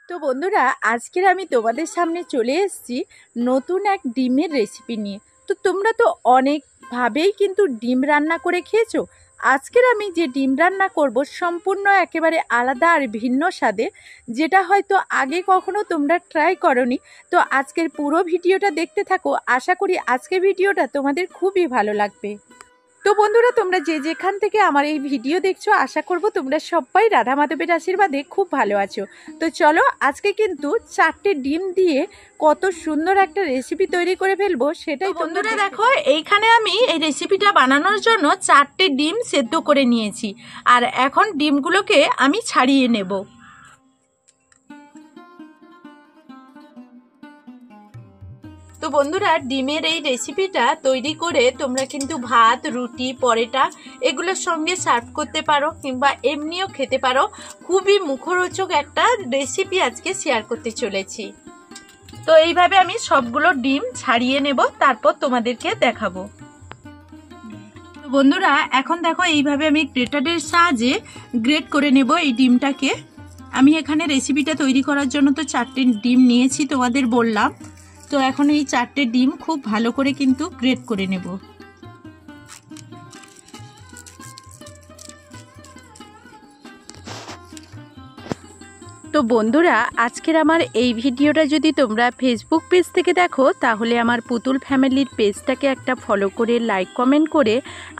তো বন্ধুরা, আজকের আমি তোমাদের সামনে চলে এসেছি নতুন এক ডিমের রেসিপি নিয়ে। তো তোমরা তো অনেকভাবেই কিন্তু ডিম রান্না করে খেয়েছো। আজকের আমি যে ডিম রান্না করব সম্পূর্ণ একেবারে আলাদা আর ভিন্ন স্বাদে, যেটা হয়তো আগে কখনো তোমরা ট্রাই করোনি। তো আজকের পুরো ভিডিওটা দেখতে থাকো, আশা করি আজকের ভিডিওটা তোমাদের খুবই ভালো লাগবে। তো বন্ধুরা, তোমরা যে যেখান থেকে আমার এই ভিডিও দেখছো, আশা করব তোমরা সবাই রাধা মাধবের আশীর্বাদে খুব ভালো আছো। তো চলো, আজকে কিন্তু 4টে ডিম দিয়ে কত সুন্দর একটা রেসিপি তৈরি করে ফেলবো, সেটাই বন্ধুরা দেখো। এইখানে আমি এই রেসিপিটা বানানোর জন্য 4টে ডিম সেদ্ধ করে নিয়েছি, আর এখন ডিমগুলোকে আমি ছাড়িয়ে নেব। তো বন্ধুরা, ডিমের এই রেসিপিটা তৈরি করে তোমরা কিন্তু ভাত, রুটি, পরোটা এগুলোর সঙ্গে সার্ভ করতে পারো, কিংবা এমনিও খেতে পারো। খুবই মুখরোচক একটা রেসিপি আজকে শেয়ার করতে চলেছি। তো এইভাবে আমি সবগুলো ডিম ছাড়িয়ে নেব, তারপর তোমাদেরকে দেখাবো। তো বন্ধুরা, এখন দেখো এইভাবে আমি গ্রেটারের সাহায্যে গ্রেট করে নেব এই ডিমটাকে। আমি এখানে রেসিপিটা তৈরি করার জন্য তো 4টে ডিম নিয়েছি, তোমাদের বললাম। তো এখন এই 4টে ডিম খুব ভালো করে কিন্তু গ্রেট করে নেব। তো বন্ধুরা, আজকের আমার এই ভিডিওটা যদি তোমরা ফেসবুক পেজ থেকে দেখো, তাহলে আমার পুতুল ফ্যামিলির পেজটাকে একটা ফলো করে লাইক কমেন্ট করে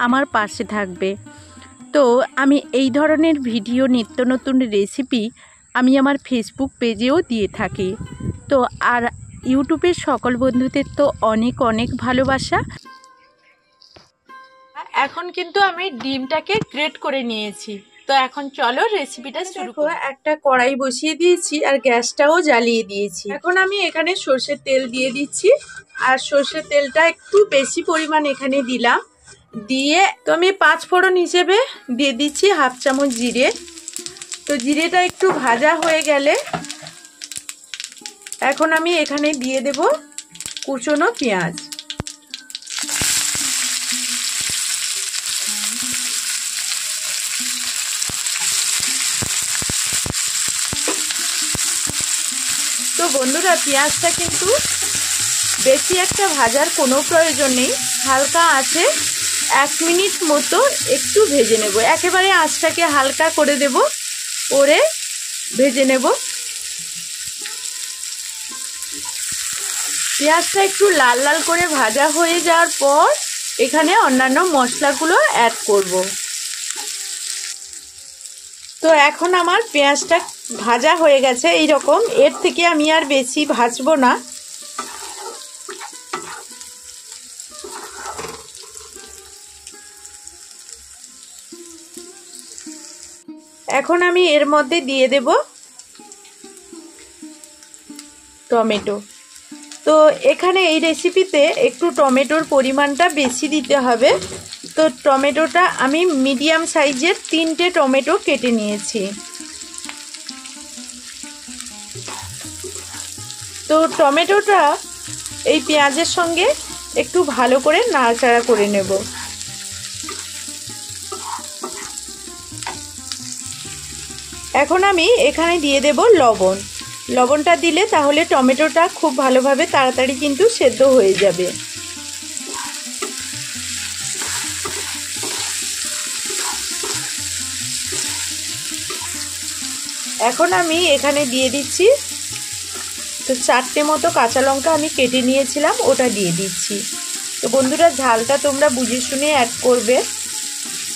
আমার পাশে থাকবে। তো আমি এই ধরনের ভিডিও, নিত্য নতুন রেসিপি আমি আমার ফেসবুক পেজেও দিয়ে থাকি। তো আর ইউটিউবের সকল বন্ধুদের তো অনেক অনেক ভালোবাসা। এখন কিন্তু আমি ডিমটাকে গ্রেট করে নিয়েছি। তো এখন চলো রেসিপিটা শুরু করব। একটা কড়াই বসিয়ে দিয়েছি আর গ্যাসটাও জ্বালিয়ে দিয়েছি। এখন আমি এখানে সর্ষের তেল দিয়ে দিচ্ছি, আর সর্ষের তেলটা একটু বেশি পরিমাণ এখানে দিলাম। দিয়ে তো আমি 5 ফোড়ন হিসেবে দিয়ে দিচ্ছি হাফ চামচ জিরে। তো জিরেটা একটু ভাজা হয়ে গেলে এখন আমি এখানে দিয়ে দেব কুচনো পেঁয়াজ। তো বন্ধুরা, পেঁয়াজটা কিন্তু বেশি একটা ভাজার কোনো প্রয়োজন নেই, হালকা আঁচে 1 মিনিট মতো একটু ভেজে নেব। একেবারে আঁচটাকে হালকা করে দেব, করে ভেজে নেব। পেঁয়াজটা একটু লাল লাল করে ভাজা হয়ে যাওয়ার পর এখানে অন্যান্য মশলাগুলো অ্যাড করব। তো এখন আমার পেঁয়াজটা ভাজা হয়ে গেছে এই রকম, এর থেকে আমি আর বেশি ভাজবো না। এখন আমি এর মধ্যে দিয়ে দেব টমেটো। তো এখানে এই রেসিপিতে একটু টমেটোর পরিমাণটা বেশি দিতে হবে। তো টমেটোটা আমি মিডিয়াম সাইজের 3টে টমেটো কেটে নিয়েছি। তো টমেটোটা এই পেঁয়াজের সঙ্গে একটু ভালো করে নাড়াচাড়া করে নেব। এখন আমি এখানে দিয়ে দেব লবণ। লবণটা দিলে তাহলে টমেটোটা খুব ভালোভাবে তাড়াতাড়ি কিন্তু সেদ্ধ হয়ে যাবে। এখন আমি এখানে দিয়ে দিচ্ছি, তো 4টে মতো কাঁচা লঙ্কা আমি কেটে নিয়েছিলাম, ওটা দিয়ে দিচ্ছি। তো বন্ধুরা, ঝালটা তোমরা বুঝে শুনে অ্যাড করবে।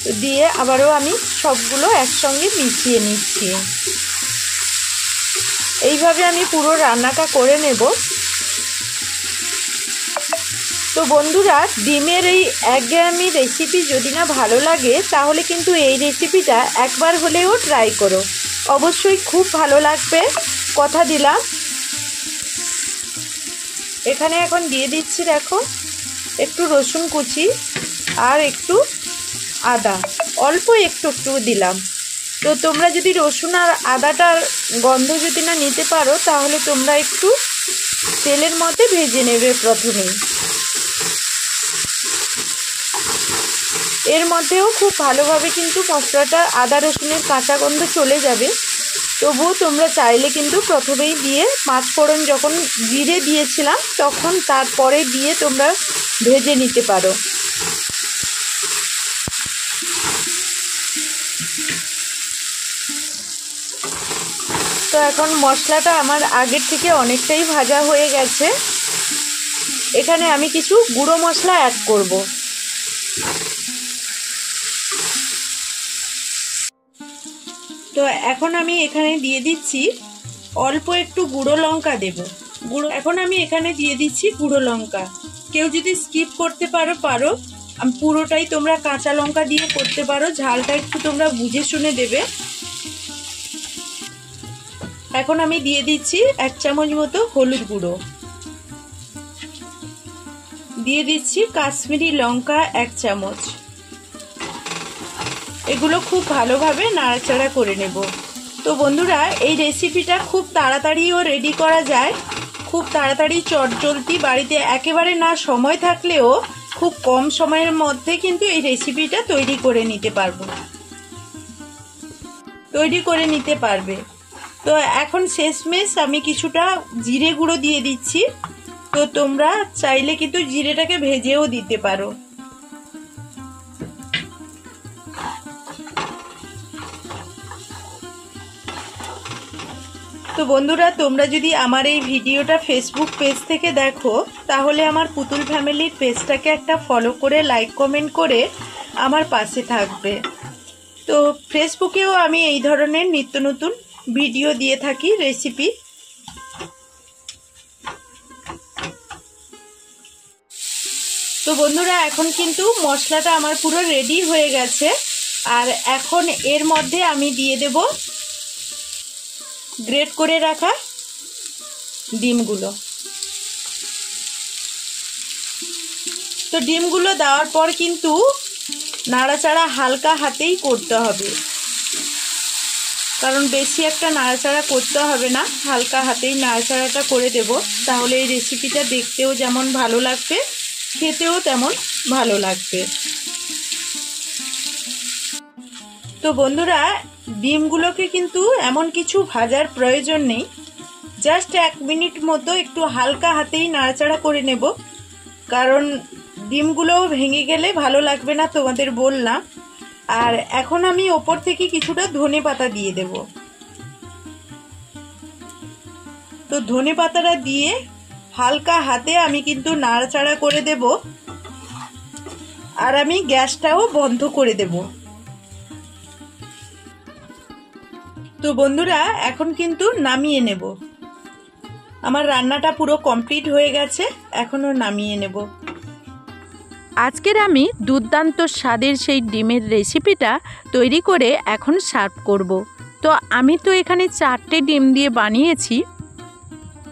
তো দিয়ে আবারও আমি সবগুলো একসঙ্গে মিশিয়ে নিচ্ছি। এইভাবে আমি পুরো রান্নাটা করে নেব। তো বন্ধুরা, ডিমের এই একঘেয়েমি রেসিপি যদি না ভালো লাগে, তাহলে কিন্তু এই রেসিপিটা একবার হলেও ট্রাই করো, অবশ্যই খুব ভালো লাগবে, কথা দিলাম। এখানে এখন দিয়ে দিচ্ছি দেখো একটু রসুন কুচি আর একটু আদা, অল্প একটু একটু দিলাম। তো তোমরা যদি রসুন আর আদাটার গন্ধ যদি না নিতে পারো, তাহলে তোমরা একটু তেলের মধ্যে ভেজে নেবে প্রথমেই। এর মধ্যেও খুব ভালোভাবে কিন্তু মশলাটা, আদা রসুনের কাঁচা গন্ধ চলে যাবে। তবুও তোমরা চাইলে কিন্তু প্রথমেই দিয়ে পাঁচফোড়ন যখন জিরে দিয়েছিলাম তখন তারপরে দিয়ে তোমরা ভেজে নিতে পারো। তো এখন মশলাটা আমার আগের থেকে অনেকটাই ভাজা হয়ে গেছে। এখানে আমি কিছু গুঁড়ো মশলা অ্যাড করব। তো এখন আমি এখানে দিয়ে দিচ্ছি অল্প একটু গুঁড়ো লঙ্কা দেব। এখন আমি এখানে দিয়ে দিচ্ছি গুঁড়ো লঙ্কা। কেউ যদি স্কিপ করতে পারো, পুরোটাই তোমরা কাঁচা লঙ্কা দিয়ে করতে পারো, ঝালটা একটু তোমরা বুঝে শুনে দেবে। এখন আমি দিয়ে দিচ্ছি 1 চামচ মতো হলুদ গুঁড়ো, দিয়ে দিচ্ছি কাশ্মীরি লঙ্কা 1 চামচ। এগুলো খুব ভালোভাবে নাড়াচাড়া করে নেব। তো বন্ধুরা, এই রেসিপিটা খুব তাড়াতাড়িও রেডি করা যায়, খুব তাড়াতাড়ি চটজলদি বাড়িতে একেবারে না সময় থাকলেও খুব কম সময়ের মধ্যে কিন্তু এই রেসিপিটা তৈরি করে নিতে পারবে। তো এখন শেষমেশ আমি কিছুটা জিরে গুঁড়ো দিয়ে দিচ্ছি। তো তোমরা চাইলে কিন্তু জিরেটাকে ভেজেও দিতে পারো। তো বন্ধুরা, তোমরা যদি আমার এই ভিডিওটা ফেসবুক পেজ থেকে দেখো তাহলে আমার পুতুল ফ্যামিলির পেজটাকে একটা ফলো করে লাইক কমেন্ট করে আমার পাশে থাকবে। তো ফেসবুকেও আমি এই ধরনের নিত্য নতুন ভিডিও দিয়ে থাকি, রেসিপি। তো বন্ধুরা, এখন কিন্তু মশলাটা আমার পুরো রেডি হয়ে গেছে। আর এখন এর মধ্যে আমি দিয়ে দেব গ্রেট করে রাখা ডিমগুলো। তো ডিমগুলো দেওয়ার পর কিন্তু নাড়াচাড়া হালকা হাতেই করতে হবে, কারণ বেশি একটা নাড়াচাড়া করতে হবে না, হালকা হাতেই নাড়াচাড়াটা করে দেব। তাহলে এই রেসিপিটা দেখতেও যেমন ভালো লাগবে, খেতেও তেমন ভালো লাগবে। তো বন্ধুরা, ডিমগুলোকে কিন্তু এমন কিছু ভাজার প্রয়োজন নেই, জাস্ট 1 মিনিট মতো একটু হালকা হাতেই নাড়াচাড়া করে নেব, কারণ ডিমগুলোও ভেঙে গেলে ভালো লাগবে না, তোমাদের বললাম। আর এখন আমি ওপর থেকে কিছুটা ধনেপাতা দিয়ে দেব। তো ধনেপাতাটা দিয়ে হালকা হাতে আমি কিন্তু নাড়াচাড়া করে দেব, আর আমি গ্যাসটাও বন্ধ করে দেব। তো বন্ধুরা, এখন কিন্তু নামিয়ে নেব। আমার রান্নাটা পুরো কমপ্লিট হয়ে গেছে, এখনও নামিয়ে নেব। আজকের আমি দুর্দান্ত স্বাদের সেই ডিমের রেসিপিটা তৈরি করে এখন সার্ভ করব। তো আমি তো এখানে 4টে ডিম দিয়ে বানিয়েছি।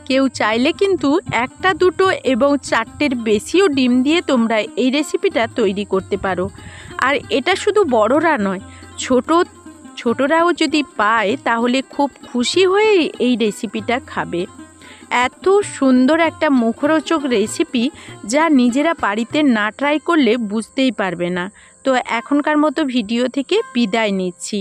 কেউ চাইলে কিন্তু 1টা 2টো এবং 4টের বেশিও ডিম দিয়ে তোমরা এই রেসিপিটা তৈরি করতে পারো। আর এটা শুধু বড়রা নয়, ছোটরাও যদি পায় তাহলে খুব খুশি হয়ে এই রেসিপিটা খাবে। এত সুন্দর একটা মুখরোচক রেসিপি, যা নিজেরা বাড়িতে না ট্রাই করলে বুঝতেই পারবে না। তো এখনকার মতো ভিডিও থেকে বিদায় নিচ্ছি।